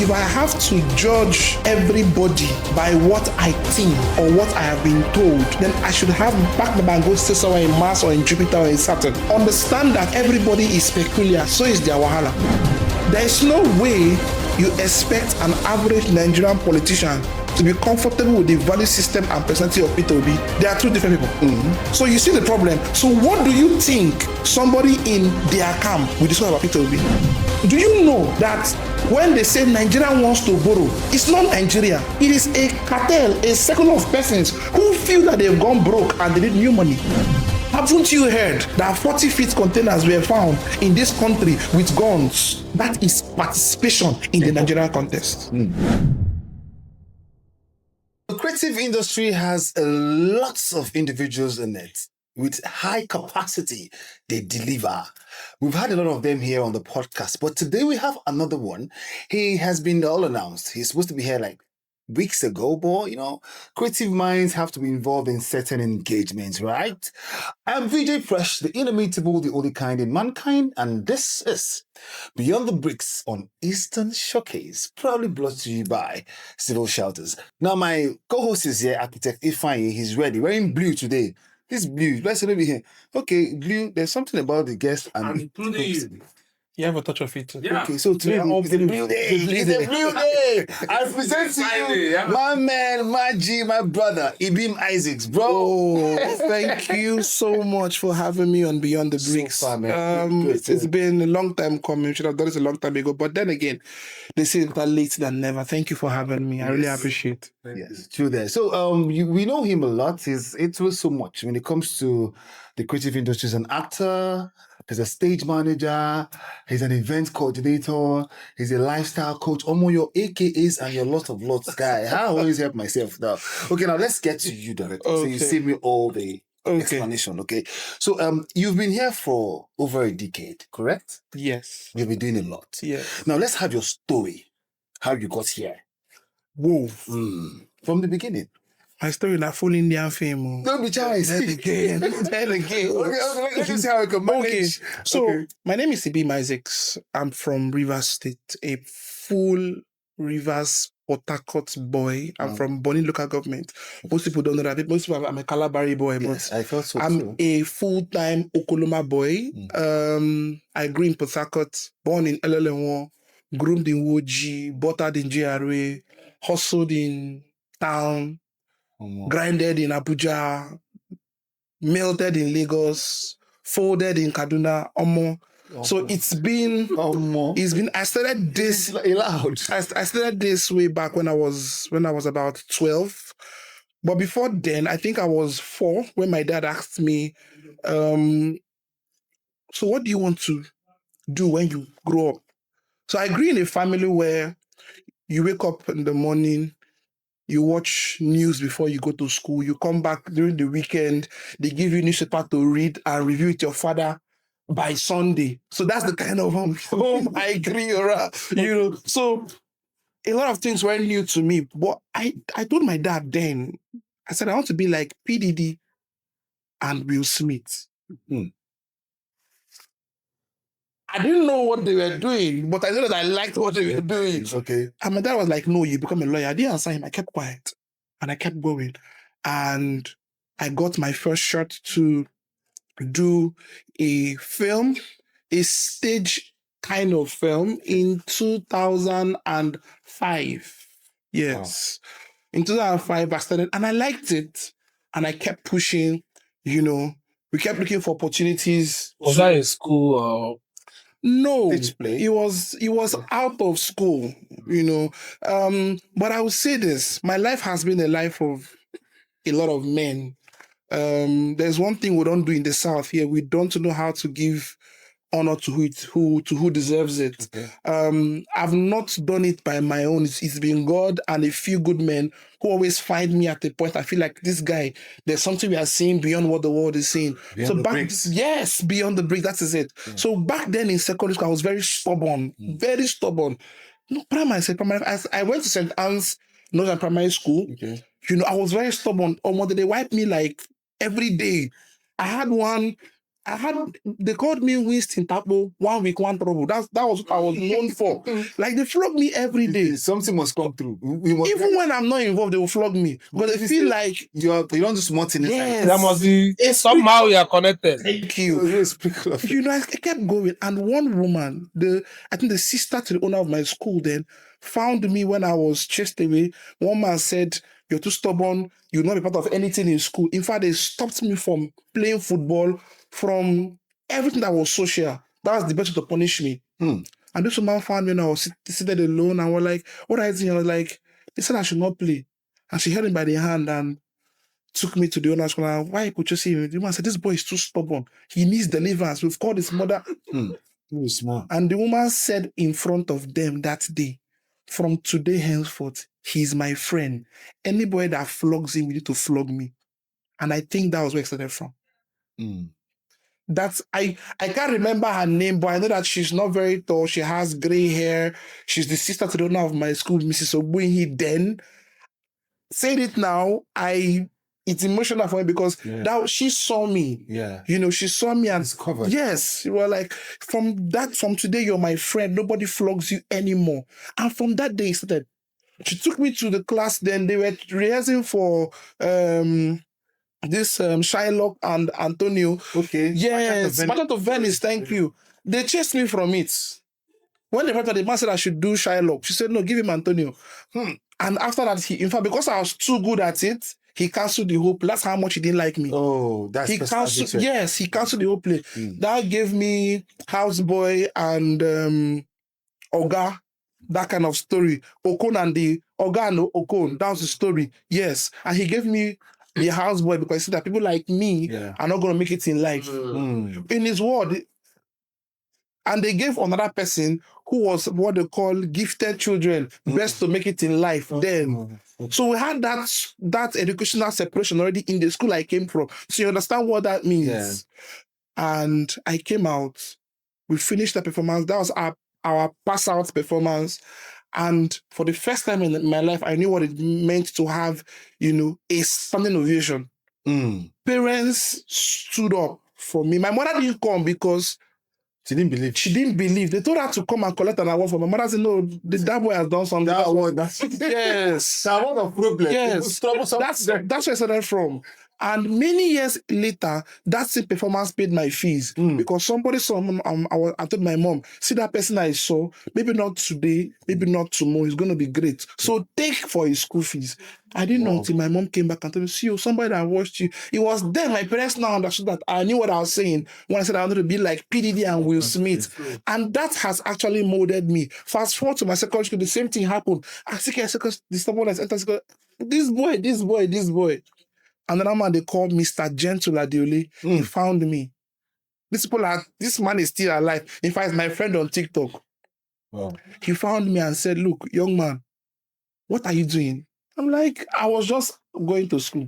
if I have to judge everybody by what I think or what I have been told, then I should have back my and go stay somewhere in Mars or in Jupiter or in Saturn. Understand that everybody is peculiar, so is their wahala. There is no way you expect an average Nigerian politician to be comfortable with the value system and personality of Peter Obi. They are two different people. So you see the problem. So what do you think somebody in their camp will discuss about Peter Obi? Do you know that when they say Nigeria wants to borrow, it's not Nigeria. It is a cartel, a circle of persons who feel that they've gone broke and they need new money. Haven't you heard that 40 feet containers were found in this country with guns? That is participation in the Nigerian contest. The creative industry has lots of individuals in it with high capacity. They deliver. We've had a lot of them here on the podcast, but today we have another one. He has been all announced. He's supposed to be here like weeks ago, but creative minds have to be involved in certain engagements, right? I'm VJ Fresh, the inimitable, the only kind in mankind, and this is Beyond the Bricks on Eastern Showcase, proudly brought to you by Civil Shelters. Now, my co-host is here, Architect Ifeanyi. He's ready, wearing blue today. This blue, let's be here. Okay, blue, there's something about the guest and You have a touch of it too. Yeah. Okay, so today it's a blue day. It's a blue day. I present to you my man, my G, my brother, IBIM ISAACS, bro. Oh, thank you so much for having me on Beyond the Bricks. So far, man. It's been a long time coming. Should have done this a long time ago. But then again, they say it's better late than never. Thank you for having me. I really appreciate it. Yes, true there. So we know him a lot. He's into so much when it comes to the creative industry. He's an actor, he's a stage manager, he's an event coordinator, he's a lifestyle coach. Almost your AKAs and your lots of lots guy. I always help myself now. Okay, now let's get to you directly. So you save me all the explanation, okay? So you've been here for over a decade, correct? Yes. You've been doing a lot. Yeah. Now let's have your story. How you got here. Whoa. From the beginning. My story in that full Indian film. Don't be choice. Then again. Okay, let's see how we can manage. So, my name is IBIM ISAACS. I'm from Rivers State, a full Rivers Port Harcourt boy. I'm from Bonny local government. Most people don't know that. Most people, I'm a Calabari boy, Yes, I felt so I'm too. a full-time Okoloma boy. I grew in Port Harcourt, born in LLN1, groomed in Woji, buttered in GRA, hustled in town, grinded in Abuja, melted in Lagos, folded in Kaduna, So it's been, I started this, I started this way back when I was about 12. But before then, I think I was 4 when my dad asked me, so what do you want to do when you grow up? So I grew in a family where you wake up in the morning, you watch news before you go to school, you come back during the weekend, they give you newspaper to read and review with your father by Sunday. So that's the kind of home I grew around, So a lot of things were new to me, but I told my dad then, I said, I want to be like PDD and Will Smith. I didn't know what they were doing, but I know that I liked what they were doing. Okay. And my dad was like, no, you become a lawyer. I didn't answer him. I kept quiet. And I kept going. And I got my first shot to do a film, a stage kind of film in 2005. Yes. Wow. In 2005, I started, and I liked it. And I kept pushing, we kept looking for opportunities. Was that in school or? No, it was out of school, But I would say this: my life has been a life of a lot of men. There's one thing we don't do in the South here: we don't know how to give honor to who deserves it. Okay. I've not done it by my own. It's been God and a few good men who always find me at a point. I feel like this guy, there's something we are seeing beyond what the world is seeing. Beyond the bricks. Yes, beyond the bricks. That is it. Yeah. So back then in secondary school, I was very stubborn, very stubborn. No, primary. I went to St. Anne's Northern Primary School. Okay. I was very stubborn. They wiped me like every day. I had one they called me Winston Tapo, 1 week, 1 trouble. That was what I was known for. Like they flog me every day. Something must come through. We must, Even when I'm not involved, they will flog me. Because they feel like you don't do small things. yes, That must be somehow you are connected. thank you. I kept going. And one woman, I think the sister to the owner of my school then, found me when I was chased away. One man said, "You're too stubborn. You'll not be part of anything in school." In fact, they stopped me from playing football, from everything that was social. That was the best way to punish me. And this woman found me and I was seated alone and was like, "What are you doing?" I was like, "They said I should not play." And she held me by the hand and took me to the owner's school. And why could you see him? The woman said, "This boy is too stubborn. He needs deliverance. We've called his mother." And the woman said in front of them that day, "From today henceforth, he's my friend. Anybody that flogs him, you need to flog me." And I think that was where it started from. That's I can't remember her name, but I know that she's not very tall. She has gray hair. She's the sister to the owner of my school, Mrs. Ogbuinhi. Then saying it now, it's emotional for me because that she saw me. Yeah. She saw me and discovered. Yes. You were like, from today, you're my friend. Nobody flogs you anymore. And from that day, it started. She took me to the class. Then they were rehearsing for this Shylock and Antonio. Okay. Yes. Merchant of Venice. Thank you. They chased me from it. When they brought her, the man said I should do Shylock. She said, "No, give him Antonio." And after that, in fact, because I was too good at it, he canceled the whole play. That's how much he didn't like me. Oh, that's he canceled. Yes, he canceled the whole play. That gave me Houseboy and Oga, that kind of story. Okon and the Oga and Okon, that was the story. Yes, and he gave me the Houseboy because he said that people like me are not going to make it in life. In his word. And they gave another person who was what they call gifted children, best to make it in life then. So we had that educational separation already in the school I came from. So you understand what that means. Yeah. And I came out. We finished the performance. That was our pass out performance. And for the first time in my life, I knew what it meant to have, a standing ovation. Parents stood up for me. My mother didn't come because she didn't believe. They told her to come and collect an award for my mother. Said, "No, that boy has done something." That's yes. That was a problem. Yes. That's where I started from. And many years later, that same performance paid my fees because somebody saw I told my mom, "See that person I saw, maybe not today, maybe not tomorrow, he's going to be great. So take for his school fees." I didn't know until my mom came back and told me, "See, somebody that watched you." It was then my parents now understood that I knew what I was saying when I said I wanted to be like PDD and Will Smith. And that has actually molded me. Fast forward to my secondary school, the same thing happened. I think someone has entered school. This boy. Another man they called Mr. Gentle Adeole. He found me. This man is still alive. In fact, my friend on TikTok. Wow. He found me and said, "Look, young man, what are you doing?" I'm like, "I was just going to school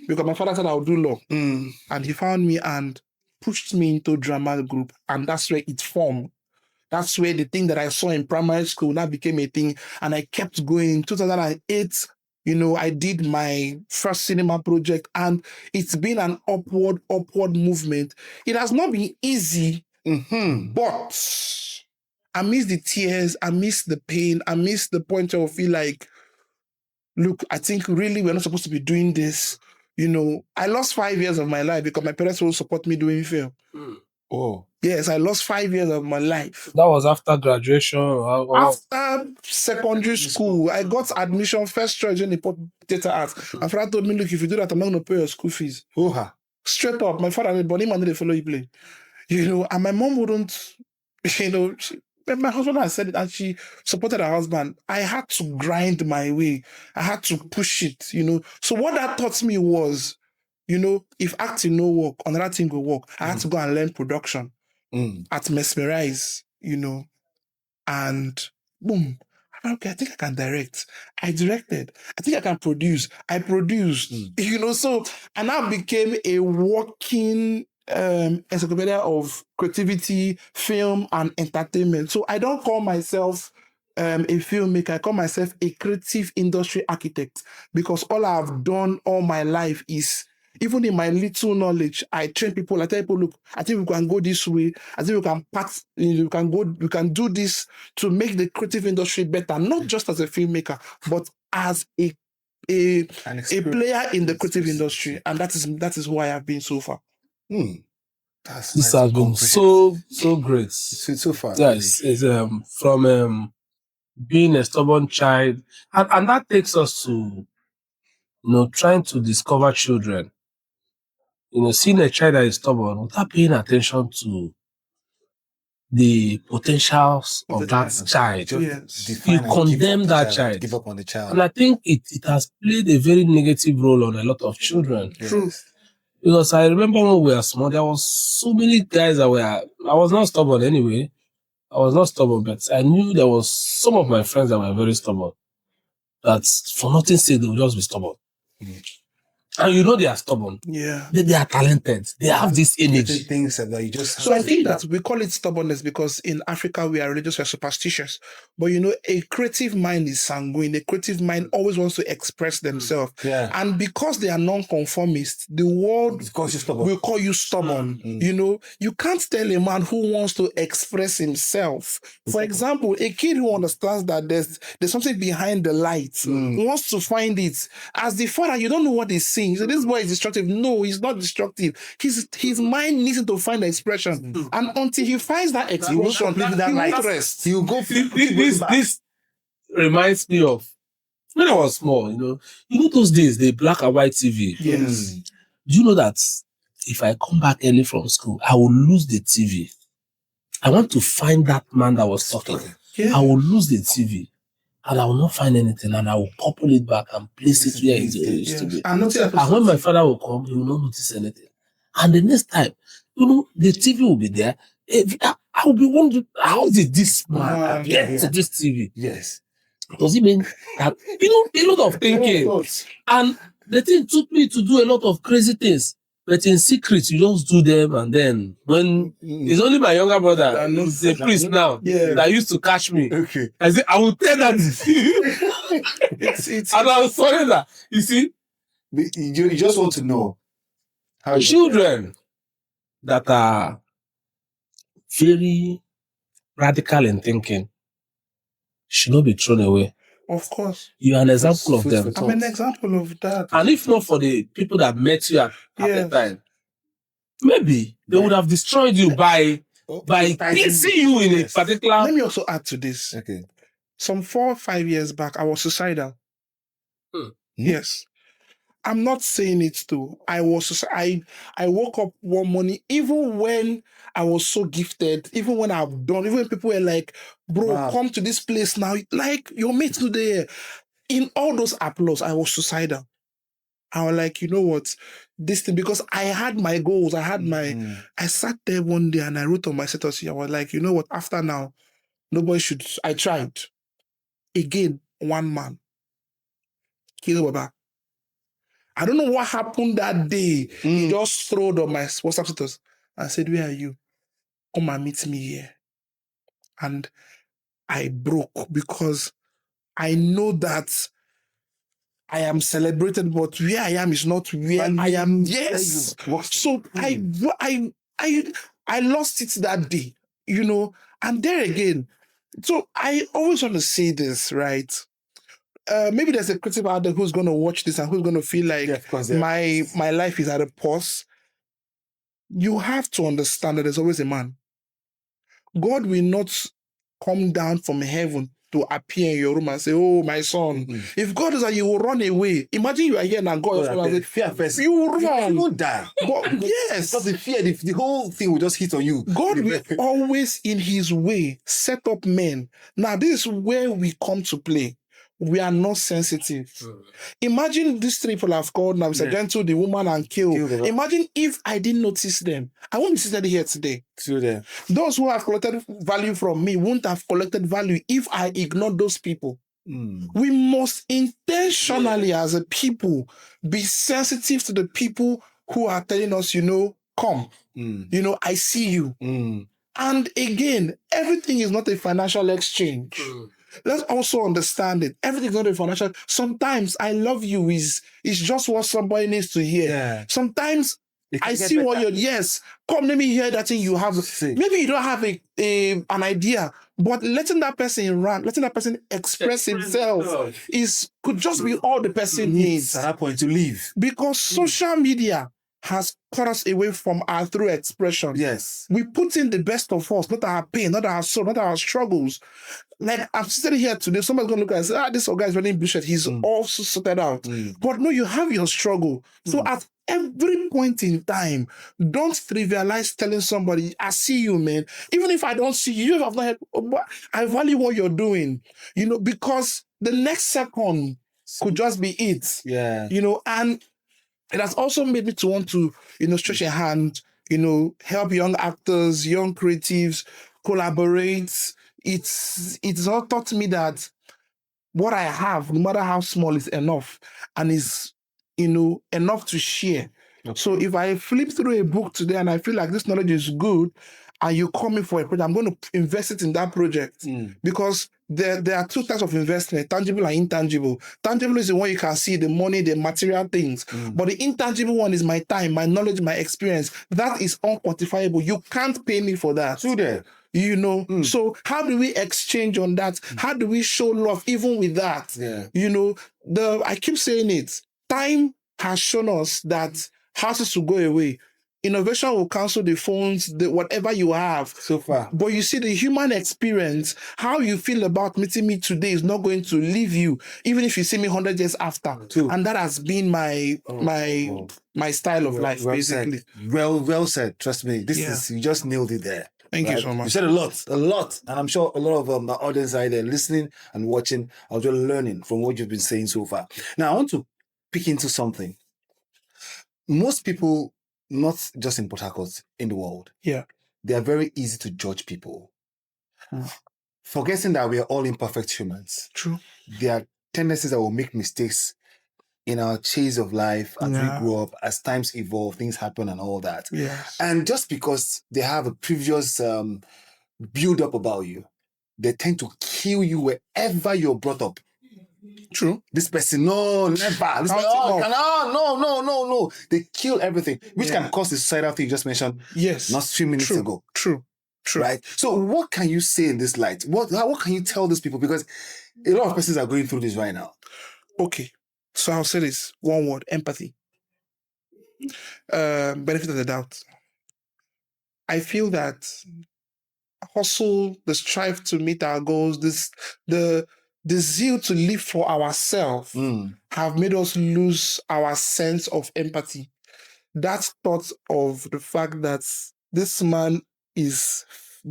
because my father said I would do law." And he found me and pushed me into drama group. And that's where it formed. That's where the thing that I saw in primary school now became a thing. And I kept going. In 2008, I did my first cinema project and it's been an upward movement. It has not been easy, but I miss the tears, I miss the pain, I miss the point where I feel like, look, I think really we're not supposed to be doing this. I lost 5 years of my life because my parents will support me doing film. Oh. Yes, I lost 5 years of my life. That was after graduation? After secondary school, I got admission first choice in the theater arts. My father told me, "Look, if you do that, I'm not going to pay your school fees." Straight up. My father said, "But him and they follow you play." And my mom wouldn't, my husband had said it and she supported her husband. I had to grind my way. I had to push it, So what that taught me was, if acting no work, another thing will work. I had to go and learn production at Mesmerize, and boom. Okay, I think I can direct. I directed. I think I can produce. I produced. So I now became a working encyclopedia of creativity, film, and entertainment. So I don't call myself a filmmaker. I call myself a creative industry architect because all I've done all my life is Even in my little knowledge, I train people. I tell people, look, I think we can go this way. I think we can we can do this to make the creative industry better, not just as a filmmaker, but as a player in the creative industry. And that is who I have been so far. This has been so great. So far. Yes, it's from being a stubborn child, and that takes us to trying to discover children. Seeing a child that is stubborn without paying attention to the potentials of that child. You condemn that child. Give up on the child. And I think it has played a very negative role on a lot of children. True. Because I remember when we were small, there was so many guys that I was not stubborn anyway. I was not stubborn, but I knew there was some of my friends that were very stubborn. That for nothing sake, they would just be stubborn. And they are stubborn. Yeah. They are talented. They have this energy. Things that you just So I think that we call it stubbornness because in Africa we are religious, we are superstitious. But a creative mind is sanguine. A creative mind always wants to express themselves. Yeah. And because they are non-conformist, the world will call you stubborn. You can't tell a man who wants to express himself. For example, a kid who understands that there's something behind the light, wants to find it. As the father, you don't know what he's seeing. So this boy is destructive. No, he's not destructive. His mind needs to find the expression. And until he finds that expression, he won't rest. He will go. This reminds me of when I was small, those days, the black and white TV. Yes. Do you know that if I come back early from school, I will lose the TV? I want to find that man that was talking. Yeah. I will lose the TV. And I will not find anything, and I will couple it back and place it where it used to be. And when my father will come, he will not notice anything. And the next time, the TV will be there. I will be wondering, how did this man get to this TV? Yes. Does it mean that, a lot of thinking? And the thing took me to do a lot of crazy things. But in secret, you just do them, and then when it's only my younger brother, who's a priest now, that used to catch me. Okay. I said, I will tell that. And I was sorry that, you see, you just want to know how children that are very radical in thinking should not be thrown away. Of course. You are an example of them. I'm an example of that. And if not for the people that met you at the time, maybe they would have destroyed you by placing you in a particular... Let me also add to this. Okay. Some 4 or 5 years back, I was suicidal. Yes. I'm not saying it too. I woke up one morning, even when I was so gifted, even when I've done, even when people were like, bro, come to this place now, like your mates today. In all those applause, I was suicidal. I was like, you know what? This thing, because I had my goals, I sat there one day and I wrote on my status, I was like, you know what? After now, nobody should, I tried. Again, one man. Kill Baba. I don't know what happened that day. He just throwed on my WhatsApp status and said, where are you? Come and meet me here. And I broke because I know that I am celebrated, but where I am is not where I am. Yes. So I lost it that day, and there again. So I always want to say this, right? Maybe there's a critic out there who's going to watch this and who's going to feel like my life is at a pause. You have to understand that there's always a man. God will not come down from heaven to appear in your room and say, oh, my son. If God does that, you will run away. Imagine you are here and God is fear first. You will run. You will die. Yes. Because the fear, the whole thing will just hit on you. God will always, in his way, set up men. Now, this is where we come to play. We are not sensitive. Imagine these 3 people I've called now, Mr. Gentle, the woman, and Kill. Imagine if I didn't notice them. I won't be sitting here today. Those who have collected value from me won't have collected value if I ignore those people. We must intentionally, as a people, be sensitive to the people who are telling us, come. I see you. And again, everything is not a financial exchange. let's also understand it. Everything's not a financial. Sometimes I love you is just what somebody needs to hear. Yeah. Sometimes It can I get see what better. you're. Yes, come let me hear that thing you have. See. Maybe you don't have an idea, but letting that person rant, letting that person express himself could just be all the person needs At that point to leave. because social media has cut us away from our true expression. Yes. We put in the best of us, not our pain, not our soul, not our struggles. Like I'm sitting here today, somebody's gonna look at and say, this guy is wearing blue shirt, he's also sorted out. But no, you have your struggle. So at every point in time, don't trivialize telling somebody, I see you, man. Even if I don't see you, if I've not heard, but I value what you're doing, because the next second could just be it. Yeah. And it has also made me to want to, stretch a hand, help young actors, young creatives, collaborate. It's all taught me that what I have, no matter how small, is enough and is, enough to share. Okay. So if I flip through a book today and I feel like this knowledge is good and you call me for a project, I'm going to invest it in that project because there are two types of investment, tangible and intangible. Tangible is the one you can see, the money, the material things. But the intangible one is my time, my knowledge, my experience. That is unquantifiable. You can't pay me for that. True there. So how do we exchange on that? How do we show love even with that? Yeah. I keep saying it. Time has shown us that houses will go away. Innovation will cancel the phones, whatever you have. So far. But you see, the human experience, how you feel about meeting me today is not going to leave you, even if you see me 100 years after. True. And that has been my style of life, basically. Said. Well said. Trust me. You just nailed it there. Thank you so much. You said a lot. And I'm sure a lot of my audience are there listening and watching, are just learning from what you've been saying so far. Now, I want to pick into something. Most people, not just in Port Harcourt, in the world, they are very easy to judge people. Forgetting that we are all imperfect humans. True. There are tendencies that will make mistakes in our chase of life as we grow up, as times evolve, things happen and all that. Yes. And just because they have a previous build-up about you, they tend to kill you wherever you're brought up. True. This person, no, never. This person, no. They kill everything, which can cause the suicidal thing you just mentioned. Yes. Not 3 minutes ago. True. Right? So what can you say in this light? What can you tell these people? Because a lot of persons are going through this right now. Okay. So I'll say this. One word, empathy. Benefit of the doubt. I feel that hustle, the strive to meet our goals, the zeal to live for ourselves have made us lose our sense of empathy. That thought of the fact that this man is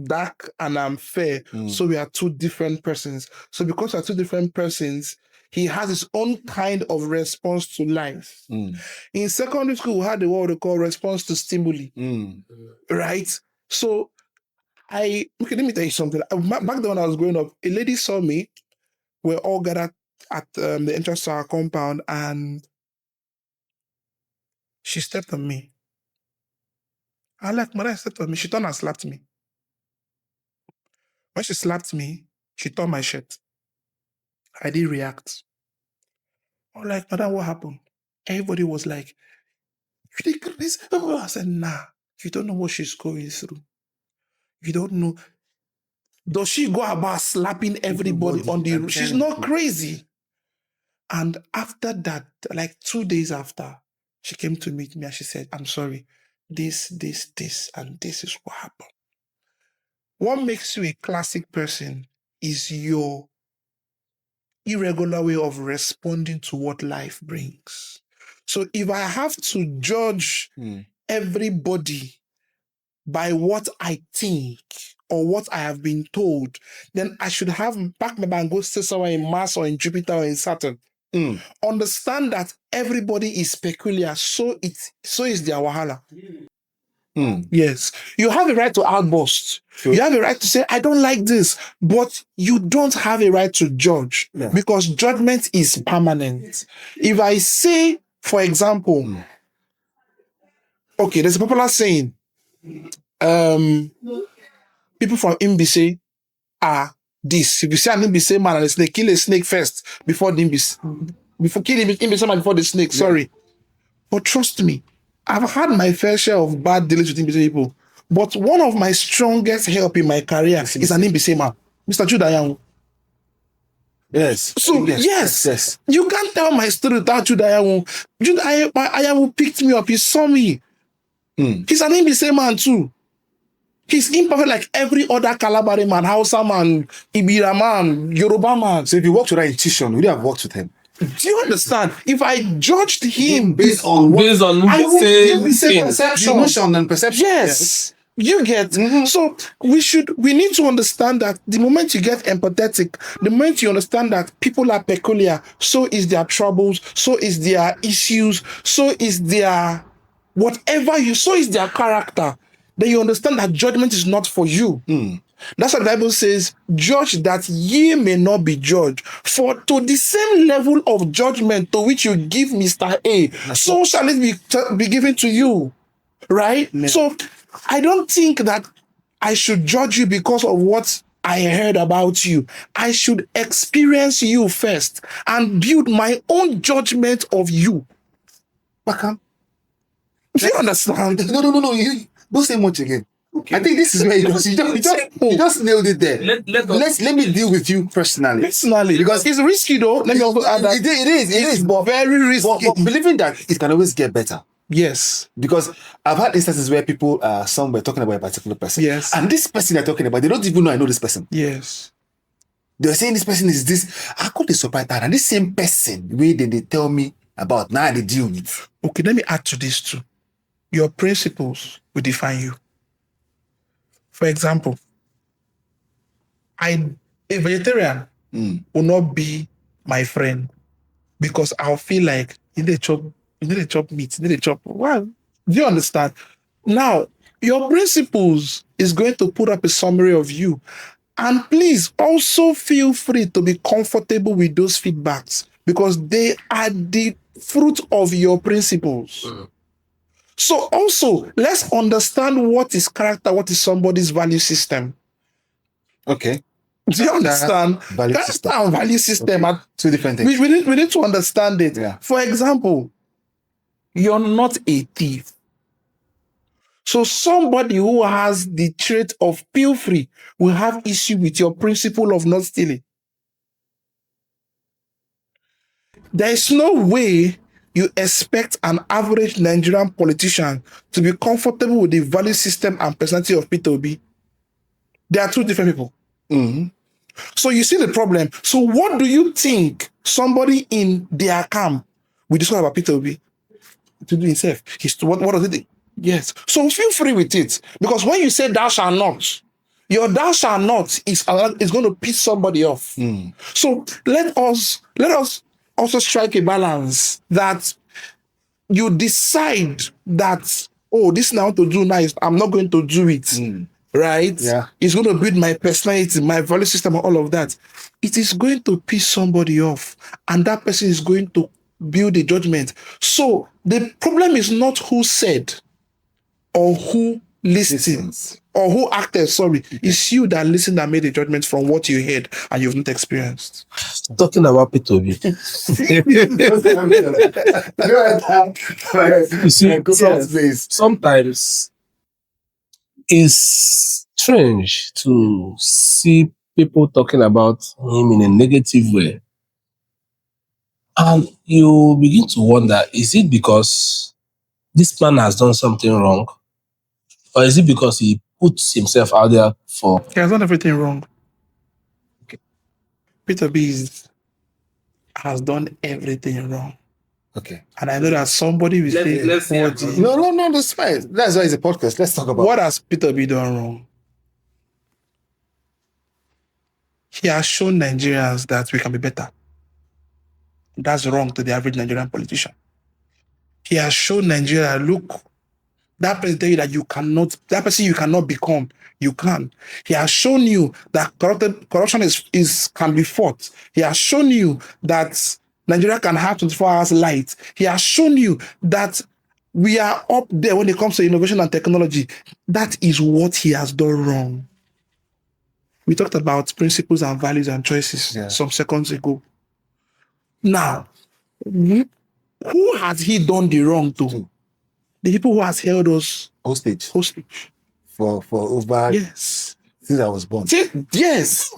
dark and I'm fair, so we are two different persons. So because we are two different persons, he has his own kind of response to life. In secondary school, we had what we call response to stimuli. Right? So let me tell you something. Back then when I was growing up, a lady saw me. We're all gathered at the entrance to our compound and she stepped on me. Mother stepped on me. She turned and slapped me. When she slapped me, she tore my shirt. I didn't react. I'm like, Madam, what happened? Everybody was like, you did this? I said, nah, you don't know what she's going through. You don't know. Does she go about slapping everybody on the roof? She's not crazy. And after that, like 2 days after, she came to meet me and she said, I'm sorry, this, and this is what happened. What makes you a classic person is your irregular way of responding to what life brings. So if I have to judge everybody by what I think or what I have been told, then I should have packed my bag and go stay somewhere in Mars or in Jupiter or in Saturn. Understand that everybody is peculiar, so is their wahala. Yes. You have a right to outburst. Sure. You have a right to say, I don't like this, but you don't have a right to judge because judgment is permanent. If I say, for example, okay, there's a popular saying, people from Mbise are this. If you see an him be same man and a snake, kill a snake first before kill him be same man before the snake. Sorry. But trust me, I've had my fair share of bad dealings with Imbise people. But one of my strongest help in my career is an Imbise man, Mr. Judayan. Yes. So yes, you can't tell my story without Judayan. Judayan picked me up. He saw me. He's an Imbise man too. He's imperfect like every other Calabari man, Hausa man, Ibira man, Yoruba man. So if you worked with that institution, would you have worked with him? Do you understand? If I judged him based on I would give the same perception. Emotion and perception. Yes. You get. So we need to understand that the moment you get empathetic, the moment you understand that people are peculiar, so is their troubles, so is their issues, so is their so is their character. Then you understand that judgment is not for you. That's what the Bible says, judge that ye may not be judged. For to the same level of judgment to which you give Mr. A, so shall it be given to you. Right? Yeah. So I don't think that I should judge you because of what I heard about you. I should experience you first and build my own judgment of you. Bakam. Do you understand? No. You don't say much again. Okay. I think this is where you just nailed it there. Let me deal with you personally. Because it's risky though. Let me also add that. It is, but very risky. But believing that it can always get better. Yes. Because I've had instances where people some were talking about a particular person. Yes. And this person they're talking about, they don't even know I know this person. Yes. They're saying this person is this. I could be surprised that. And this same person, they tell me about now they deal with. Okay, let me add to this too. Your principles will define you. For example, a vegetarian will not be my friend because I'll feel like you need to chop meat, you need to chop. Well, do you understand? Now, your principles is going to put up a summary of you. And please also feel free to be comfortable with those feedbacks because they are the fruit of your principles. So also, let's understand what is character, what is somebody's value system. Okay. Do you understand? Character and value system are two different things. We need to understand it. Yeah. For example, you're not a thief. So somebody who has the trait of pilfery will have issue with your principle of not stealing. There is no way you expect an average Nigerian politician to be comfortable with the value system and personality of Peter Obi. They are two different people. So you see the problem. So what do you think somebody in their camp will discuss about Peter Obi? To do himself. What does it do? Yes. So feel free with it. Because when you say thou shalt not, your thou shalt not is going to piss somebody off. So let us also strike a balance that you decide that, this now to do now I'm not going to do it. Right? Yeah. It's going to build my personality, my value system, and all of that. It is going to piss somebody off. And that person is going to build a judgment. So the problem is not who said or who listens or who acted, sorry. It's you that listened and made a judgment from what you heard and you've not experienced. Talking about Peter Obi. You see, sometimes it's strange to see people talking about him in a negative way. And you begin to wonder, is it because this man has done something wrong? Or is it because he puts himself out there for... He has done everything wrong. Okay. Peter B has done everything wrong. Okay. And I know that somebody will say, no, that's fine. That's why it's a podcast. Let's talk about what has Peter B done wrong? He has shown Nigerians that we can be better. That's wrong to the average Nigerian politician. He has shown Nigeria, look, that person tell you that that person you cannot become, you can. He has shown you that corruption can be fought. He has shown you that Nigeria can have 24 hours light. He has shown you that we are up there when it comes to innovation and technology. That is what he has done wrong. We talked about principles and values and choices some seconds ago. Now, who has he done the wrong to? The people who has held us hostage for over yes since I was born. Yes.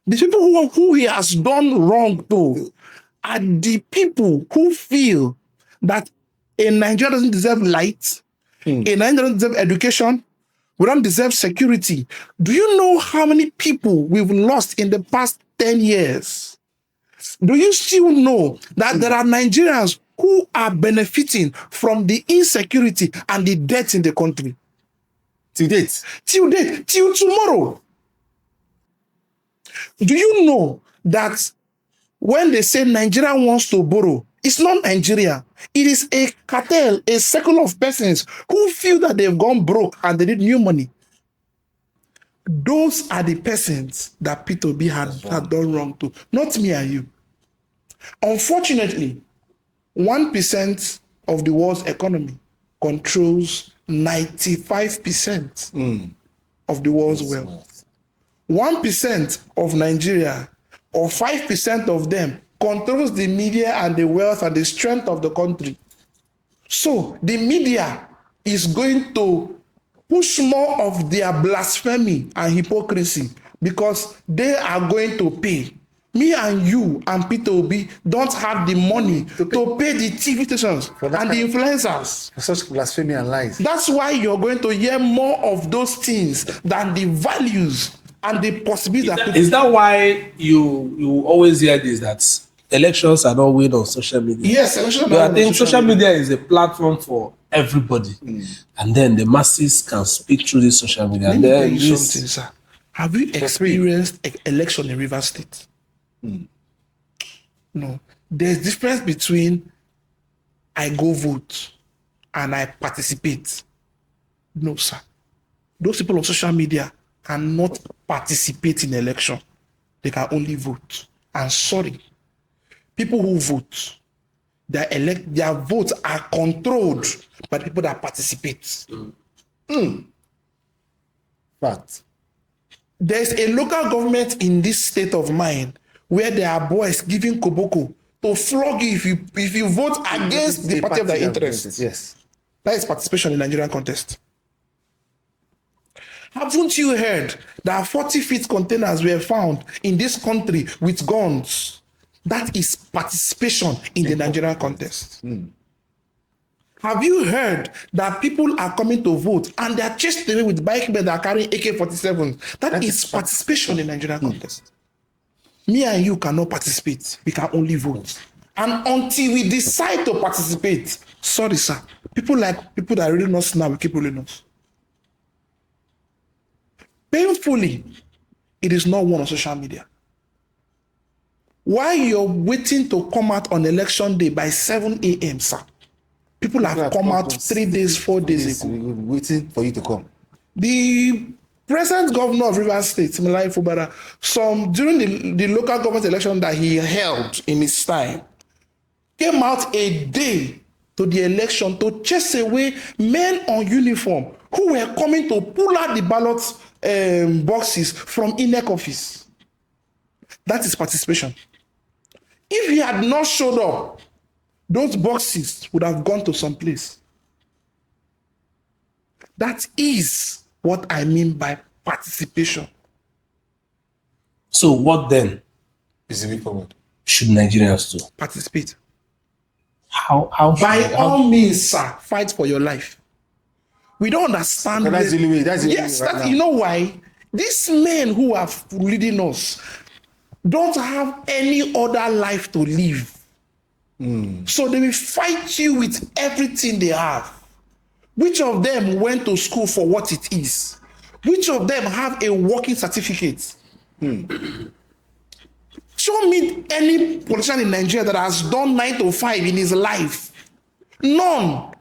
The people who he has done wrong to are the people who feel that a Nigeria doesn't deserve light, a Nigeria doesn't deserve education, we don't deserve security. Do you know how many people we've lost in the past 10 years? Do you still know that there are Nigerians who are benefiting from the insecurity and the debt in the country? Till date. Till tomorrow. Do you know that when they say Nigeria wants to borrow, it's not Nigeria. It is a cartel, a circle of persons who feel that they've gone broke and they need new money. Those are the persons that Peter B had done wrong to, not me and you. Unfortunately, 1% of the world's economy controls 95% of the world's wealth. 1% of Nigeria, or 5% of them, controls the media and the wealth and the strength of the country. So the media is going to push more of their blasphemy and hypocrisy because they are going to pay. Me and you and Peter Obi don't have the money to pay the TV stations and the influencers. For such blasphemy and lies. That's why you're going to hear more of those things than the values and the possibilities. Is that why you always hear this, that elections are not won on social media? Yes, elections are but not I think social media is a platform for everybody. And then the masses can speak through this social media. Let And me tell then you something, sir. Have you experienced an election in Rivers State? No. There's difference between I go vote and I participate. No, sir. Those people on social media cannot participate in election. They can only vote. And sorry, people who vote, their votes are controlled by people that participate. Fact. There's a local government in this state of mind where there are boys giving koboko to flog you if you vote against the party of their interests. Yes. That is participation in Nigerian contest. Haven't you heard that 40-feet containers were found in this country with guns? That is participation in the Nigerian contest. Have you heard that people are coming to vote and they are chased away with bike men that are carrying AK-47? That is participation in Nigerian contest. Me and you cannot participate. We can only vote. And until we decide to participate, sorry, sir, people that are really not now will keep ruling us. Painfully, it is not one on social media. While you're waiting to come out on election day by 7 a.m., sir, people have come out 3 days, 4 days ago. Waiting for you to come. The present governor of Rivers State, Similai Fubara, during the local government election that he held in his time, came out a day to the election to chase away men on uniform who were coming to pull out the ballot boxes from INEC office. That is participation. If he had not showed up, those boxes would have gone to some place. That is what I mean by participation. So what then Is the way forward. should Nigerians do? Participate. How By all means, sir, fight for your life. We don't understand. Okay, that's the only way. That's the yes, only way right now. you know why? These men who are leading us don't have any other life to live. So they will fight you with everything they have. Which of them went to school for what it is? Which of them have a working certificate? Show me any politician in Nigeria that has done 9 to 5 in his life. None.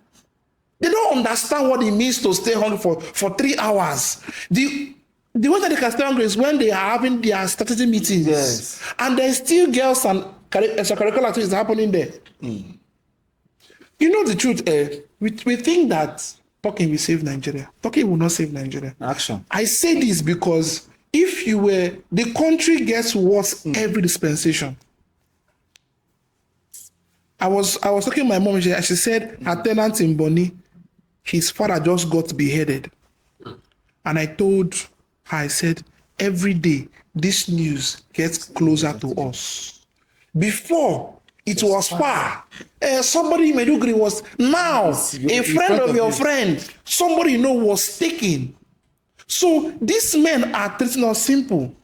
They don't understand what it means to stay hungry for 3 hours. The way that they can stay hungry is when they are having their strategy meetings. Yes. And there's still girls and extracurricular activities happening there. You know the truth, we think that talking will save Nigeria. Talking will not save Nigeria. Action. I say this because if the country gets worse every dispensation. I was talking to my mom, she said her tenant in Bonny, his father just got beheaded. And I told her, I said, every day this news gets closer to us. Before, it was far. Somebody in Medugri was, now a friend of your friend, somebody you know was taken. So these men are treating us simple.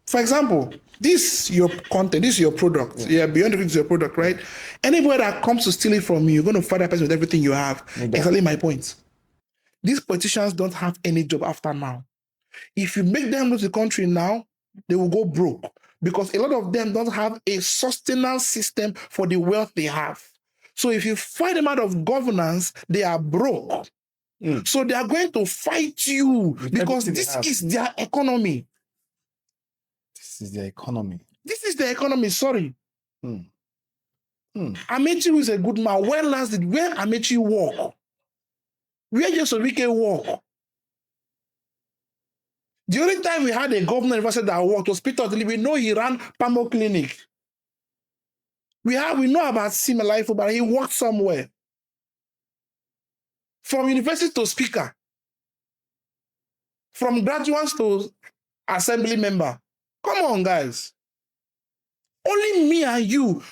For example, this your content, this is your product. Yeah, beyond the is your product, right? Anybody that comes to steal it from you, you're going to fight that person with everything you have. Exactly my point. These politicians don't have any job after now. If you make them lose the country now, they will go broke because a lot of them don't have a sustainable system for the wealth they have. So if you fight them out of governance, they are broke. So they are going to fight you because this is their economy. This is their economy. This is their economy, sorry. Amechi is a good man. Where last did where Amechi work? Where just a weekend work? The only time we had a governor university that worked was Peter Odili. We know he ran Pamo Clinic. We know about Sima Life, but he worked somewhere. From university to speaker. From graduates to assembly member. Come on, guys. Only me and you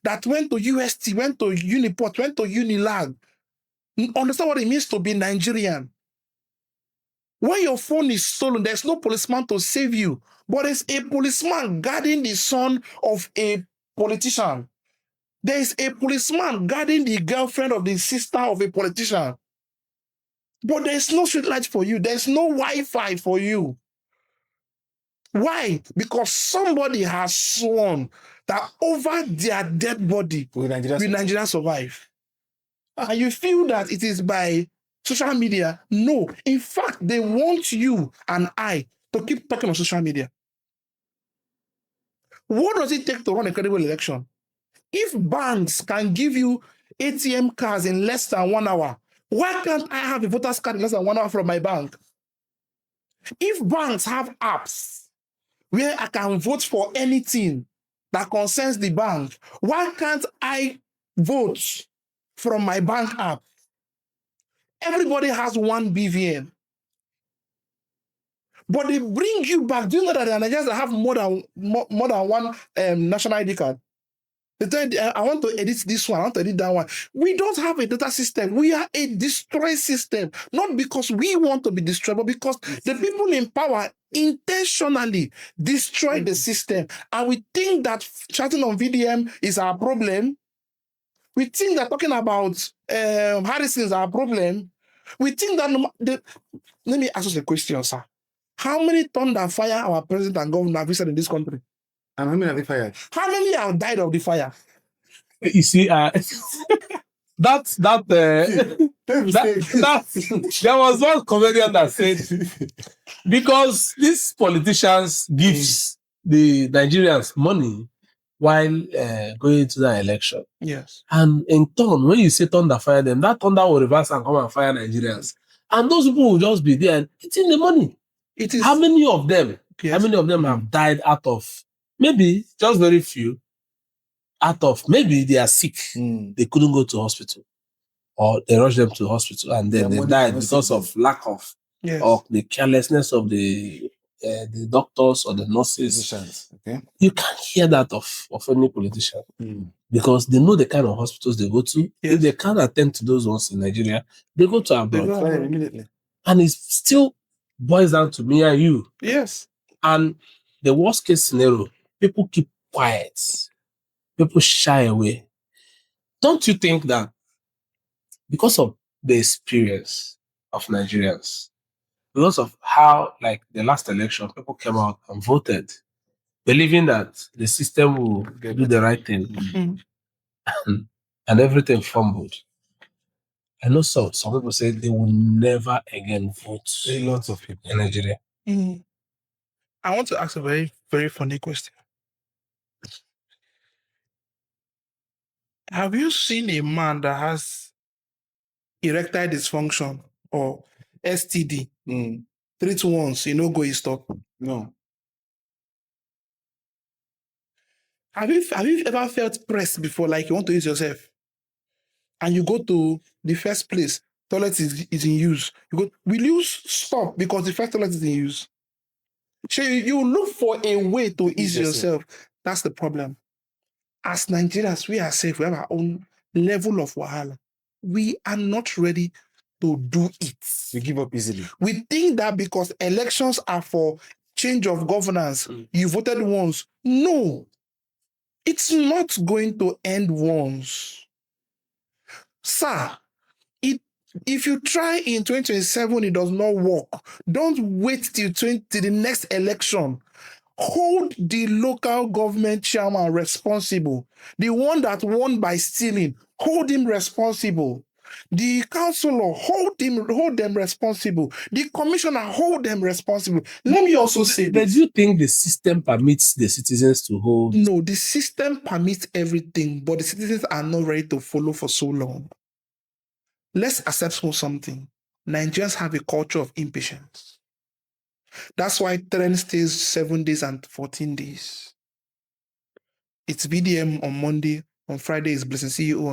that went to UST, went to Uniport, went to Unilag, understand what it means to be Nigerian. When your phone is stolen, there's no policeman to save you, but there's a policeman guarding the son of a politician. There is a policeman guarding the girlfriend of the sister of a politician. But there's no street light for you. There's no Wi-Fi for you. Why? Because somebody has sworn that over their dead body, will Nigeria survive? And you feel that it is by social media? No. In fact, they want you and I to keep talking on social media. What does it take to run a credible election? If banks can give you ATM cards in less than 1 hour, why can't I have a voter's card in less than 1 hour from my bank? If banks have apps where I can vote for anything that concerns the bank, why can't I vote from my bank app? Everybody has one BVN. But they bring you back. Do you know that the Nigerians have more than one national ID card? They tell you, I want to edit this one, I want to edit that one. We don't have a data system. We are a destroy system. Not because we want to be destroyed, but because the people in power intentionally destroy the system. And we think that chatting on VDM is our problem. We think that talking about Harrison is our problem. We think that... Let me ask you a question, sir. How many thunder fire our president and governor have visited in this country? And how many have they fired? How many have died of the fire? You see, there was one comedian that said, because these politicians gives the Nigerians money while going to the election. Yes. And in turn, when you say thunder fire them, that thunder will reverse and come and fire Nigerians. And those people will just be there eating the money. It is. How many of them have died out of, maybe just very few, out of maybe they are sick, they couldn't go to hospital, or they rushed them to hospital and then they died because of lack of, or the carelessness of the doctors or the nurses. Okay. You can't hear that of any politician because they know the kind of hospitals they go to. Yes. If they can't attend to those ones in Nigeria, they go to abroad. Immediately. And it still boils down to me and you. Yes. And the worst case scenario, people keep quiet. People shy away. Don't you think that because of the experience of Nigerians, because of how, like the last election, people came out and voted, believing that the system will do the right thing, and everything fumbled. I know some people say they will never again vote. Lots of people in Nigeria. I want to ask a very, very funny question. Have you seen a man that has erectile dysfunction or STD 3 once, you know, go you stop. No. Have you ever felt pressed before, like you want to use yourself? And you go to the first place, toilet is in use. You go, will you stop because the first toilet is in use? So you look for a way to ease yourself. That's the problem. As Nigerians, we are safe. We have our own level of wahala. We are not ready to do it. We give up easily. We think that because elections are for change of governance, you voted once. No, it's not going to end once. Sir, if you try in 2027, it does not work. Don't wait till the next election. Hold the local government chairman responsible. The one that won by stealing, hold him responsible. The councillor, hold them responsible. The commissioner, hold them responsible. Let me also say But this. do you think the system permits the citizens to hold? No, the system permits everything, but the citizens are not ready to follow for so long. Let's accept something. Nigerians have a culture of impatience. That's why trend stays 7 days and 14 days. It's VDM on Monday. On Friday is Blessing CEO.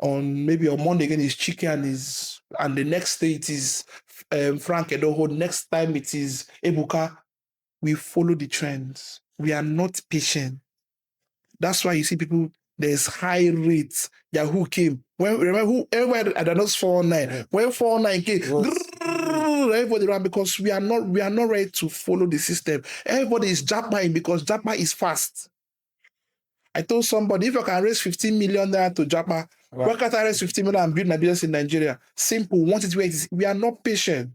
On maybe on Monday again is Chike and the next day it is Frank Edoho. Next time it is Ebuka. We follow the trends. We are not patient. That's why you see people, there's high rates. Yahoo came. Remember everybody at those 419. When 419 came, everybody ran because we are not ready to follow the system. Everybody is Japa because Japa is fast. I told somebody, if you can raise 15 million naira to Japa, why can't I raise 15 million and build my business in Nigeria? Simple. Want it where it is. We are not patient.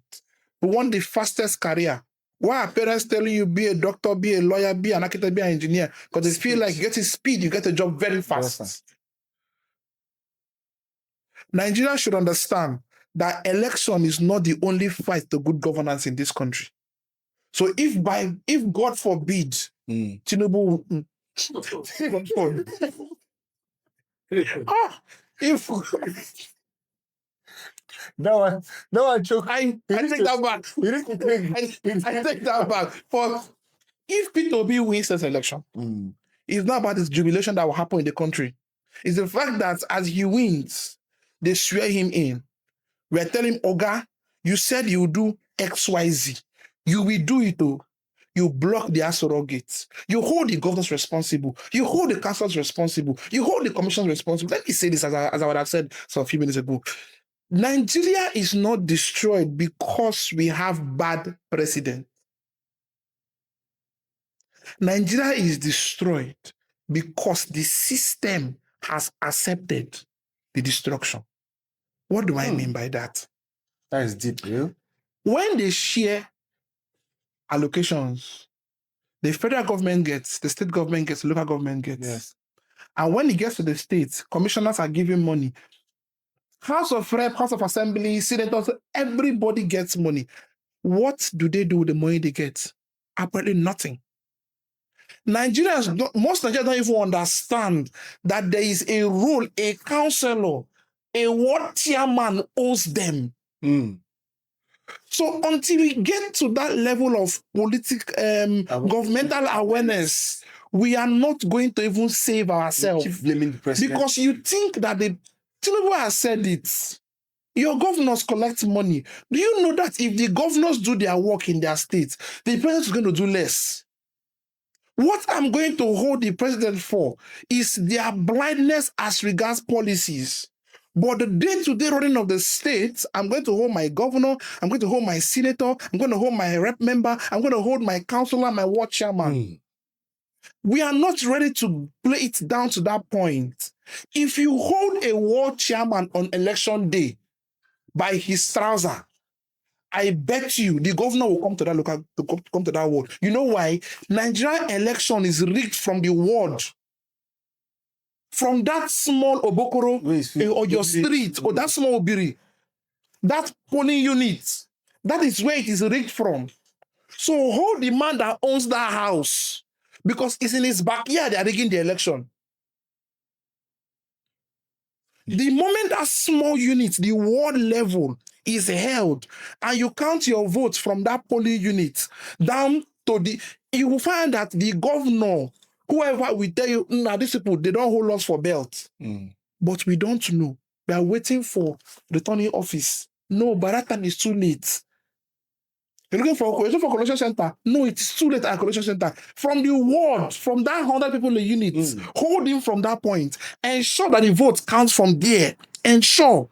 We want the fastest career. Why are parents telling you be a doctor, be a lawyer, be an architect, be an engineer? Because they feel like you get speed, you get a job very fast. Nigeria should understand that election is not the only fight to good governance in this country. So if God forbid, Tinubu if No, I joke. I take that back. I take that back. For if P2B wins this election, it's not about this jubilation that will happen in the country. It's the fact that as he wins, they swear him in. We're telling him, Oga, you said you would do XYZ. You will do it though. You block the Asoro gates. You hold the governors responsible. You hold the councils responsible. You hold the commissions responsible. Let me say this as I would have said some few minutes ago. Nigeria is not destroyed because we have bad president. Nigeria is destroyed because the system has accepted the destruction. What do I mean by that? That is deep, yeah? When they share allocations, the federal government gets, the state government gets, the local government gets. Yes. And when it gets to the states, commissioners are giving money. House of Rep, House of Assembly, senators, everybody gets money. What do they do with the money they get? Apparently nothing. Most Nigerians don't even understand that there is a rule, a councillor, a ward chairman owes them. So until we get to that level of governmental awareness, we are not going to even save ourselves. Keep blaming the president. Because you think that Tinubu has said it. Your governors collect money. Do you know that if the governors do their work in their states, the president is going to do less? What I'm going to hold the president for is their blindness as regards policies. But the day-to-day running of the states, I'm going to hold my governor, I'm going to hold my senator, I'm going to hold my rep member, I'm going to hold my councillor, my ward chairman. We are not ready to play it down to that point. If you hold a ward chairman on election day by his trouser, I bet you the governor will come to that come to that ward. You know why? Nigerian election is rigged from the ward. From that small Obokoro or your street or that small Obiri, that polling unit, that is where it is rigged from. So hold the man that owns that house because it's in his backyard they are rigging the election. The moment that small unit, the ward level, is held, and you count your votes from that polling unit down to you will find that the governor, whoever will tell you, now these people, they don't hold us for belt. But we don't know. We are waiting for returning office. No, by that time it's too late. You're looking for collection center. No, it's too late at collection center. From the ward, from that 100 people in the unit, hold him from that point. Ensure that the vote counts from there. Ensure.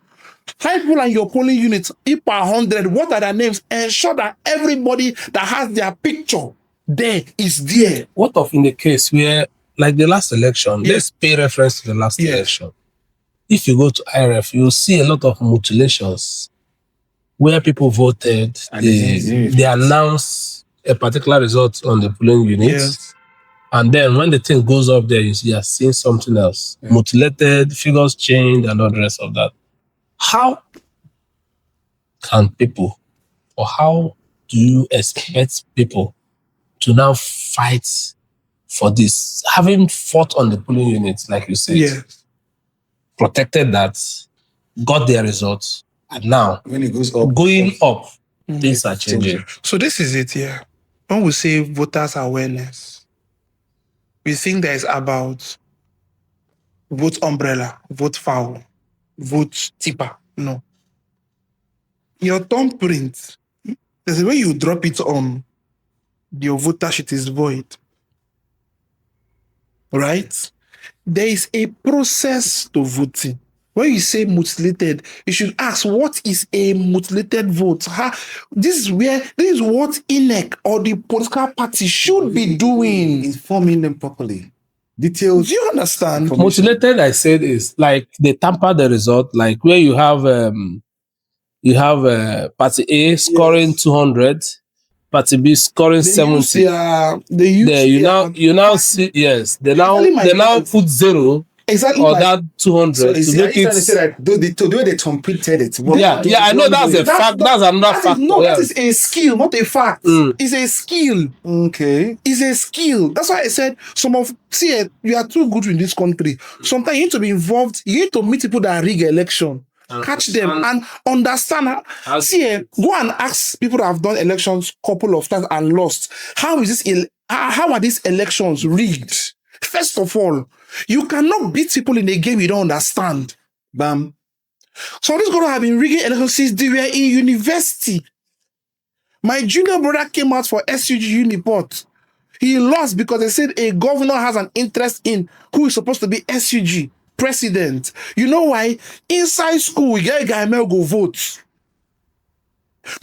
5 people in your polling unit, if per 100, what are their names? Ensure that everybody that has their picture there is there. What of in the case where, like the last election, let's pay reference to the last election. If you go to IRF, you'll see a lot of mutilations where people voted, they announce a particular result on the polling unit. And then when the thing goes up there, you are seeing something else. Mutilated, figures changed, and all the rest of that. How can people, or how do you expect people to now fight for this? Having fought on the polling unit, like you said, protected that, got their results, and now when it goes up, going up, things are changing. So this is it here. When we say voters awareness, we think that is about vote umbrella, vote foul, vote tipper. No. Your thumbprint, there's a way you drop it on your voter sheet is void. Right? There is a process to voting. When you say mutilated, you should ask, what is a mutilated vote? This is what INEC or the political party should be doing. Informing them properly. Details. Do you understand? Mutilated, I said, is like they tamper the result, like where you have party A scoring 200, party B scoring 70. You now see, yes, they now put 0. Exactly. Or that 200 to make it. The way they completed it. I know that's a fact. That's another fact. No, that is a skill, not a fact. It's a skill. Okay. It's a skill. That's why I said you are too good in this country. Sometimes you need to be involved. You need to meet people that rig election. Catch them and understand. Go and ask people that have done elections couple of times and lost. How are these elections rigged? First of all, you cannot beat people in a game you don't understand. Bam. So this girl have been rigging elections since they were in university. My junior brother came out for SUG Uniport. He lost because they said a governor has an interest in who is supposed to be SUG president. You know why? Inside school, we get a guy may go vote.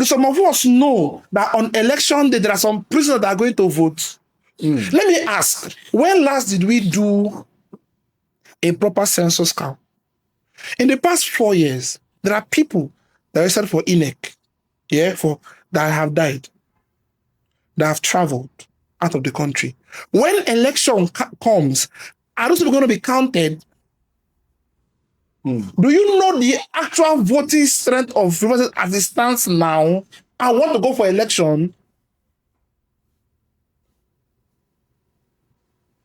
Some of us know that on election day, there are some prisoners that are going to vote. Let me ask, when last did we do a proper census count? In the past 4 years, there are people that are registered for INEC, that have died, that have traveled out of the country. When election comes, are those people going to be counted? Do you know the actual voting strength of Rivers as it stands now? I want to go for election.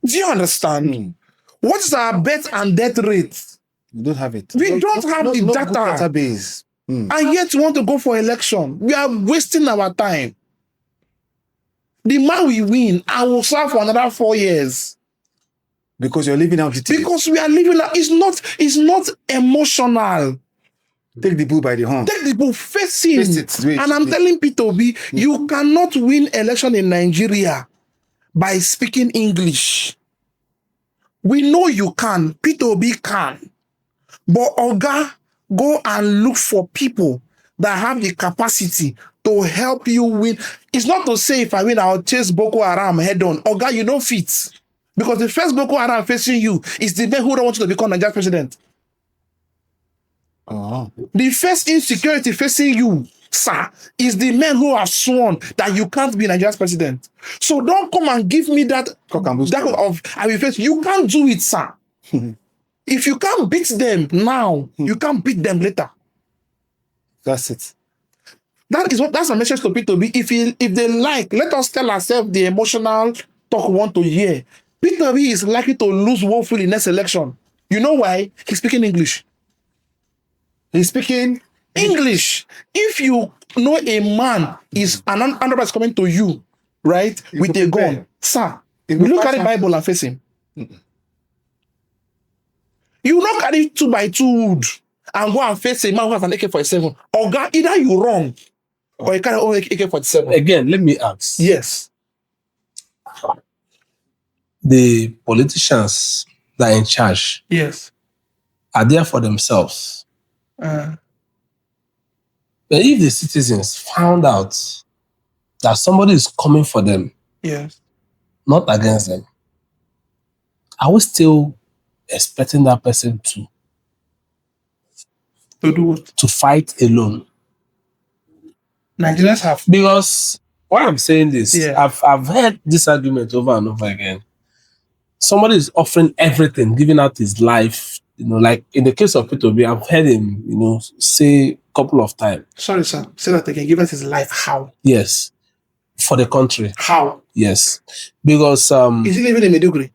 Do you understand? What is our birth and death rate? We don't have it. We don't have the data. Database. And yet we want to go for election. We are wasting our time. The man we win, I will serve for another 4 years. Because you're living out details. Because we are living out. It's not emotional. Take the bull by the horn. Take the bull, face it. And I'm telling P2B, you cannot win election in Nigeria by speaking English. We know you can. P2B can. But Oga, go and look for people that have the capacity to help you win. It's not to say if I win, I'll chase Boko Haram head on. Oga, you don't fit. Because the first Boko Haram facing you is the men who don't want you to become Nigerian president. The first insecurity facing you, sir, is the men who have sworn that you can't be Nigeria's president. So don't come and give me that of I will face. You can't do it, sir. If you can't beat them now, you can't beat them later. That's it. That's a message to P2B. If they like, let us tell ourselves the emotional talk we want to hear. P2B is likely to lose woefully in next election. You know why? He's speaking English. He's speaking English. If you know a man is an another is coming to you, right, You with could a prepare. gun, sir, You will could you fight carry him. Bible and face him? You will not carry 2x2 wood and go and face a man who has an AK-47. Or either you wrong or you carry AK-47. Again, let me ask. Yes. The politicians that are in charge Yes. are there for themselves. Uh, But if the citizens found out that somebody is coming for them, yes. not against them, are we still expecting that person To do what? to fight alone? Nigerians have. Because why I'm saying this, Yeah. I've heard this argument over and over again. Somebody is offering everything, giving out his life. Like in the case of Peter B, I've heard him, say a couple of times. Sorry, sir. Say that again. Give us his life. How? Yes, for the country. How? Yes, because Is he living in Meduguri?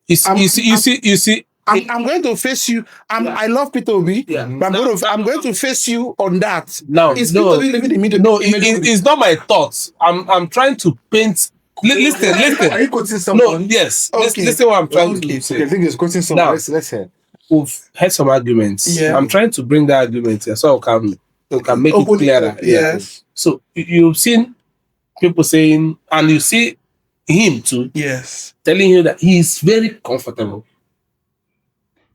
you see. I'm going to face you. I love Peter Obi, Yeah. but I'm going to face you on that. Now, Is Peter Obi living in Meduguri? No, it's not my thoughts. I'm trying to paint. Listen. Are you quoting someone? No, yes. Okay. Listen what I'm trying to say. Okay, I think he's quoting someone. Now, Let's hear. We've had some arguments. Yeah. I'm trying to bring that argument here so we can make it clearer. Yes. So you've seen people saying, and you see him too, Yes. telling you that he is very comfortable,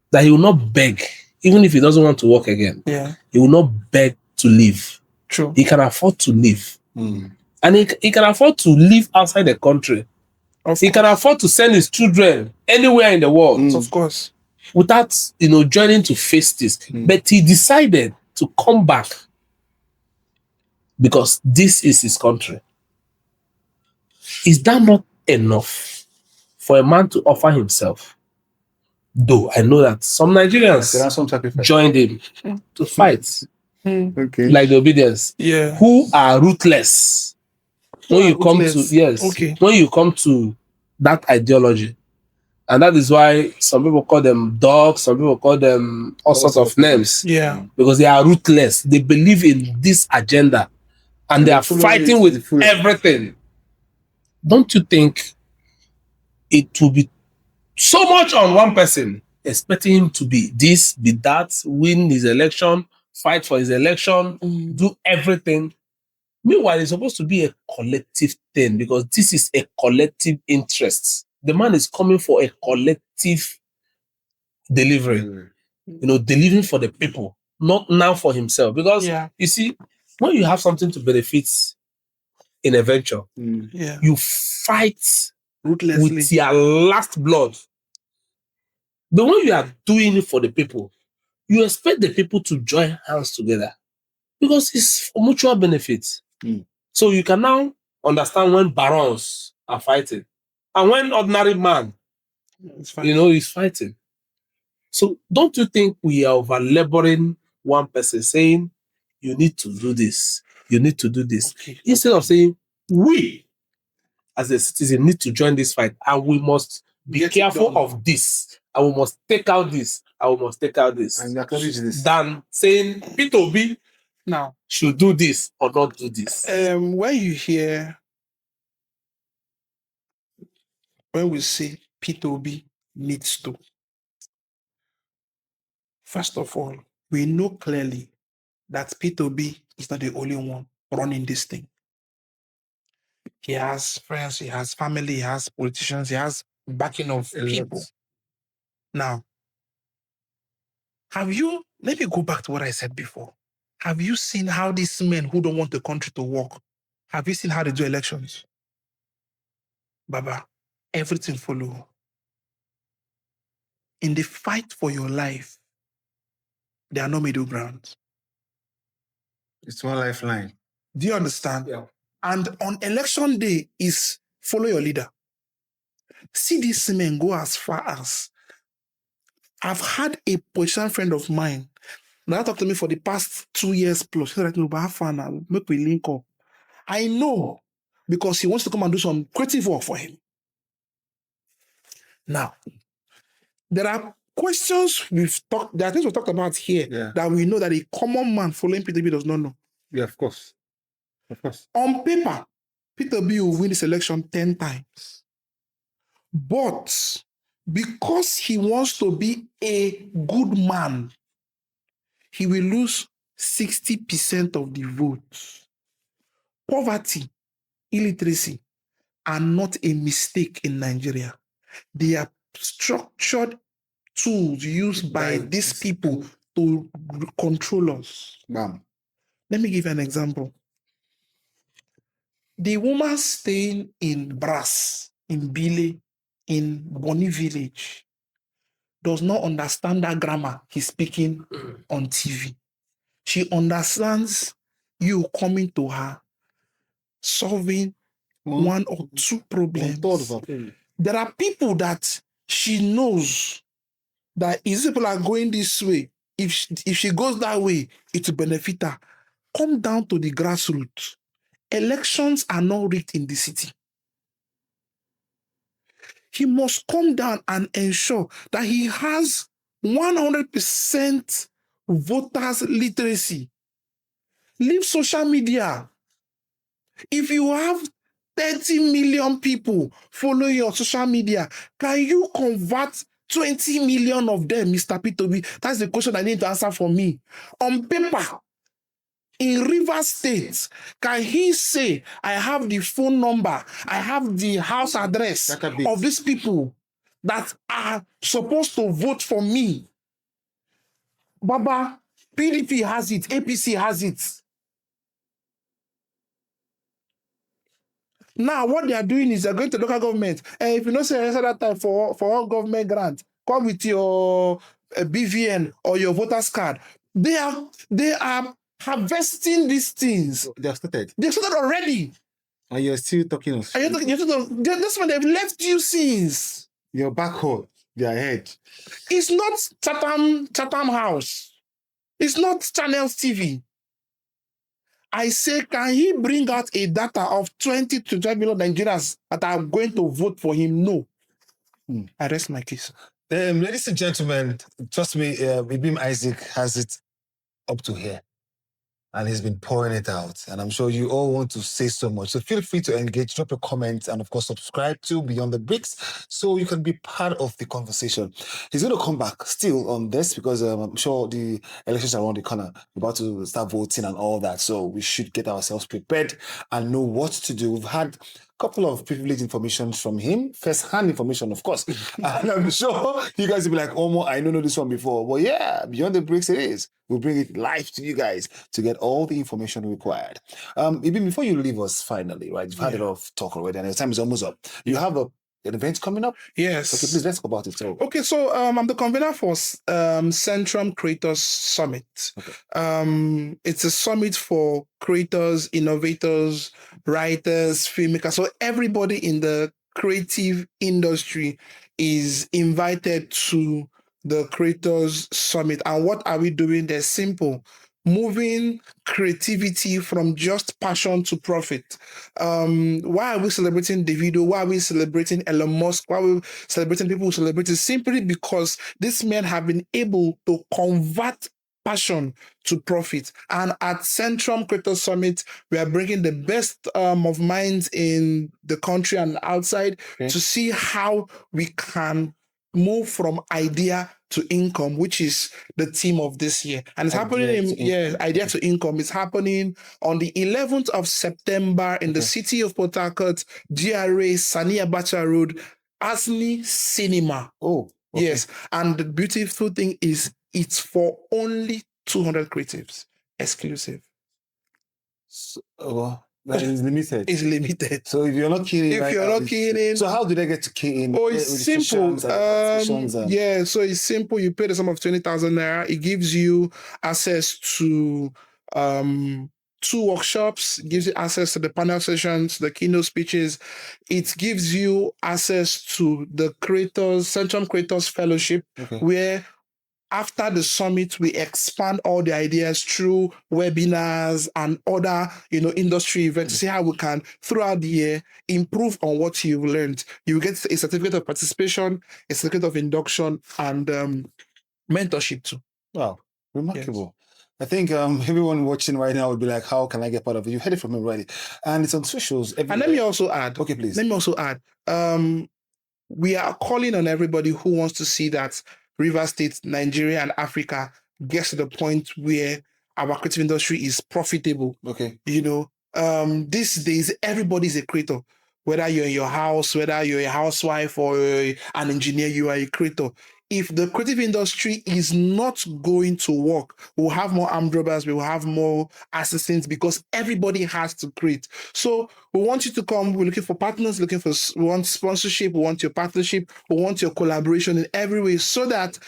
that he will not beg, even if he doesn't want to work again. Yeah. He will not beg to leave. True. He can afford to live. And he can afford to live outside the country. He can afford to send his children anywhere in the world. Of course. Without joining to face this. But he decided to come back because this is his country. Is that not enough for a man to offer himself? Though I know that some Nigerians joined him to fight. Okay. Like the obedience. Yeah. Who are ruthless. When you come to that ideology. And that is why some people call them dogs, some people call them all sorts of names. Yeah. Because they are ruthless. They believe in this agenda. And they are fighting with everything. Don't you think it will be so much on one person, expecting him to be this, be that, win his election, fight for his election, do everything? Meanwhile, it's supposed to be a collective thing because this is a collective interest. The man is coming for a collective delivery, delivering for the people, not now for himself. Because you see, when you have something to benefit in a venture, you fight ruthlessly with your last blood. But when you are doing it for the people, you expect the people to join hands together because it's for mutual benefit. So you can now understand when barons are fighting and when ordinary man, is fighting. So don't you think we are over laboring one person saying, you need to do this, you need to do this, instead of saying, we as a citizen need to join this fight and we must be careful of this and we must take out this and we must take out this. And acknowledge this. Than saying Peter B now should do this or not do this. When we say Peter B needs to, first of all, we know clearly that Peter B is not the only one running this thing. He has friends, he has family, he has politicians, he has backing of people. Now, let me go back to what I said before. Have you seen how these men who don't want the country to work, have you seen how they do elections? Baba, everything follow. In the fight for your life, there are no middle grounds. It's one lifeline. Do you understand? Yeah. And on election day is follow your leader. See these men go as far as, I've had a politician friend of mine that talked to me for the past 2 years plus. He said, no, but have fun now, make we link up. I know, because he wants to come and do some creative work for him. Now, there are questions there are things we've talked about here that we know that a common man following P2B does not know. Yeah, of course. Of course. On paper, P2B will win this election 10 times. But because he wants to be a good man, he will lose 60% of the votes. Poverty, illiteracy are not a mistake in Nigeria. They are structured tools used by these people to control us. Bam. Let me give you an example. The woman staying in Brass, in Bile, in Bonny Village, does not understand that grammar he's speaking on TV. She understands you coming to her, solving one or two problems. There are people that she knows that if people are going this way, if she goes that way, it will benefit her. Come down to the grassroots. Elections are not rigged in the city. He must come down and ensure that he has 100% voters literacy. Leave social media. If you have 30 million people following your social media, can you convert 20 million of them, Mr. P2B? That's the question I need to answer for me. On paper, in Rivers State, can he say, I have the phone number, I have the house address of these people that are supposed to vote for me? Baba, PDP has it, APC has it. Now, what they are doing is they're going to local government. And if you don't say that time for all government grant, come with your BVN or your voter's card. They are harvesting these things. They have started. They started already. And you're still talking of... That's when they've left you since. You're back home. They're ahead. It's not Chatham House. It's not Channels TV. I say, can he bring out a data of 20 to 25 million Nigerians that are going to vote for him? No. I rest my case. Ladies and gentlemen, trust me, IBIM Isaac has it up to here. And he's been pouring it out. And I'm sure you all want to say so much. So feel free to engage, drop a comment, and of course, subscribe to Beyond the Bricks so you can be part of the conversation. He's going to come back still on this because I'm sure the elections are around the corner. We're about to start voting and all that. So we should get ourselves prepared and know what to do. We've had a couple of privileged information from him, first-hand information, of course. And I'm sure you guys will be like, oh, I don't know this one before. Well, yeah, Beyond the Bricks it is. We'll bring it live to you guys to get all the information required. Even before you leave us finally, right? You've had a lot of talk already and the time is almost up. You have an event coming up? Yes. Okay, please, let's talk about it. So. Okay, so I'm the convener for Centrum Creators Summit. Okay. It's a summit for creators, innovators, writers, filmmakers. So everybody in the creative industry is invited to the Creators Summit. And what are we doing? They're simple. Moving creativity from just passion to profit. Why are we celebrating Davido? Why are we celebrating Elon Musk? Why are we celebrating people who celebrate it? Simply because these men have been able to convert passion to profit. And at Centrum Creators Summit, we are bringing the best of minds in the country and outside to see how we can move from idea to income, which is the theme of this year. And it's idea to income. It's happening on the 11th of September in the city of Port Harcourt, GRA, Sani Abacha Road, Asni Cinema. Oh, okay. Yes. And the beautiful thing is it's for only 200 creatives, exclusive. So, that is limited. It's limited. So if you're not keen in, so how do they get to key in? Oh, it's simple. Yeah, so it's simple. You pay the sum of 20,000 naira. It gives you access to 2 workshops. It gives you access to the panel sessions, the keynote speeches. It gives you access to the Centrum Creators Fellowship, where after the summit, we expand all the ideas through webinars and other, industry events to see how we can, throughout the year, improve on what you've learned. You get a certificate of participation, a certificate of induction, and mentorship too. Wow, remarkable. I think everyone watching right now would be like, how can I get part of it? You heard it from him already. And it's on socials. And let me also add. Okay, please. Let me also add. We are calling on everybody who wants to see that Rivers State, Nigeria, and Africa gets to the point where our creative industry is profitable. Okay. These days, everybody's a creator. Whether you're in your house, whether you're a housewife or an engineer, you are a creator. If the creative industry is not going to work, we'll have more armed robbers, we will have more assassins because everybody has to create. So we want you to come. We're looking for partners, we want sponsorship, we want your partnership, we want your collaboration in every way so that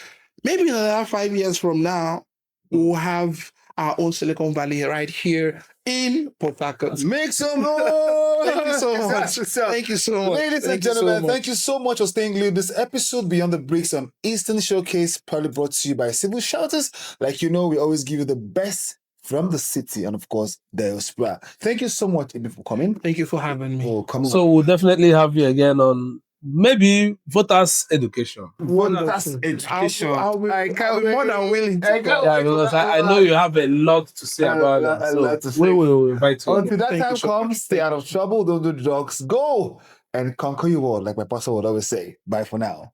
maybe in another 5 years from now, we'll have our own Silicon Valley right here in Port Harcourt. Make some noise! Thank you so much. Thank you so much. Ladies and gentlemen, thank you so much for staying glued. This episode, Beyond the Bricks on Eastern Showcase, probably brought to you by Civil Shouters. Like we always give you the best from the city and, of course, diaspora. Thank you so much, Ibi, for coming. Thank you for having me. Oh, come on. So we'll definitely have you again on maybe voters education. Voters education. I'll be more than willing to go. Yeah, because I know you have a lot to say about that. So we will invite you. Until that time comes, stay out of trouble, don't do drugs, go and conquer your world, like my pastor would always say. Bye for now.